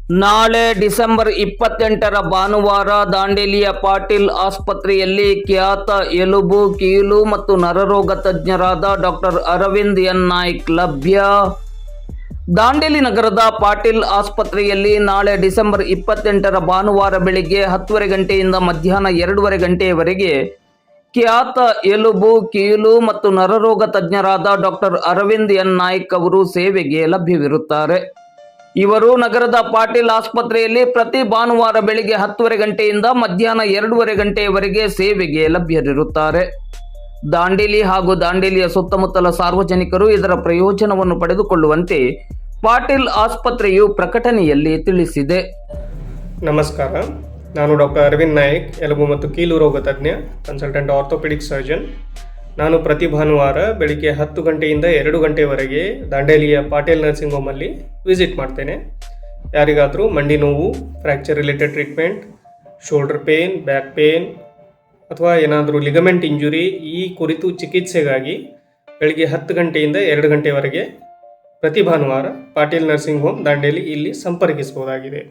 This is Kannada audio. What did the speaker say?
ನಾಳೆ ಡಿಸೆಂಬರ್ 28ರ ಭಾನುವಾರ ದಾಂಡೇಲಿಯ ಪಾಟೀಲ್ ಆಸ್ಪತ್ರೆಯಲ್ಲಿ ಖ್ಯಾತ ಎಲುಬು, ಕೀಲು ಮತ್ತು ನರರೋಗ ತಜ್ಞರಾದ ಡಾಕ್ಟರ್ ಅರವಿಂದ್ ಎನ್ ನಾಯ್ಕ್ ಲಭ್ಯ. ದಾಂಡೇಲಿ ನಗರದ ಪಾಟೀಲ್ ಆಸ್ಪತ್ರೆಯಲ್ಲಿ ನಾಳೆ ಡಿಸೆಂಬರ್ 28ರ ಭಾನುವಾರ ಬೆಳಿಗ್ಗೆ 10:30 ಗಂಟೆಯಿಂದ ಮಧ್ಯಾಹ್ನ 2:30 ಗಂಟೆಯವರೆಗೆ ಖ್ಯಾತ ಎಲುಬು, ಕೀಲು ಮತ್ತು ನರರೋಗ ತಜ್ಞರಾದ ಡಾಕ್ಟರ್ ಅರವಿಂದ್ ಎನ್ ನಾಯ್ಕ್ ಅವರು ಸೇವೆಗೆ ಲಭ್ಯವಿರುತ್ತಾರೆ. ಇವರು ನಗರದ ಪಾಟೀಲ್ ಆಸ್ಪತ್ರೆಯಲ್ಲಿ ಪ್ರತಿ ಭಾನುವಾರ ಬೆಳಿಗ್ಗೆ 10:30 ಗಂಟೆಯಿಂದ ಮಧ್ಯಾಹ್ನ 2:30 ಗಂಟೆಯವರೆಗೆ ಸೇವೆಗೆ ಲಭ್ಯರಿರುತ್ತಾರೆ. ದಾಂಡೇಲಿ ಹಾಗೂ ದಾಂಡೇಲಿಯ ಸುತ್ತಮುತ್ತಲ ಸಾರ್ವಜನಿಕರು ಇದರ ಪ್ರಯೋಜನವನ್ನು ಪಡೆದುಕೊಳ್ಳುವಂತೆ ಪಾಟೀಲ್ ಆಸ್ಪತ್ರೆಯು ಪ್ರಕಟಣೆಯಲ್ಲಿ ತಿಳಿಸಿದೆ. ನಮಸ್ಕಾರ, ನಾನು ಡಾಕ್ಟರ್ ಅರವಿಂದ್ ನಾಯ್ಕ್, ಎಲುಬು ಮತ್ತು ಕೀಲು ರೋಗ ತಜ್ಞ, ಕನ್ಸಲ್ಟೆಂಟ್ ಆರ್ಥೋಪೆಡಿಕ್ ಸರ್ಜನ್. ನಾನು ಪ್ರತಿ ಭಾನುವಾರ ಬೆಳಿಗ್ಗೆ 10 ಗಂಟೆಯಿಂದ 2 ಗಂಟೆವರೆಗೆ ದಾಂಡೇಲಿಯ ಪಾಟೀಲ್ ನರ್ಸಿಂಗ್ ಹೋಮಲ್ಲಿ ವಿಸಿಟ್ ಮಾಡ್ತೇನೆ. ಯಾರಿಗಾದರೂ ಮಂಡಿ ನೋವು, fracture related treatment, shoulder pain, back pain ಅಥವಾ ಏನಾದರೂ ಲಿಗಮೆಂಟ್ ಇಂಜುರಿ ಈ ಕುರಿತು ಚಿಕಿತ್ಸೆಗಾಗಿ ಬೆಳಿಗ್ಗೆ 10 ಗಂಟೆಯಿಂದ 2 ಗಂಟೆವರೆಗೆ ಪ್ರತಿ ಭಾನುವಾರ ಪಾಟೀಲ್ ನರ್ಸಿಂಗ್ ಹೋಮ್ ದಾಂಡೇಲಿ ಇಲ್ಲಿ ಸಂಪರ್ಕಿಸಬಹುದಾಗಿದೆ.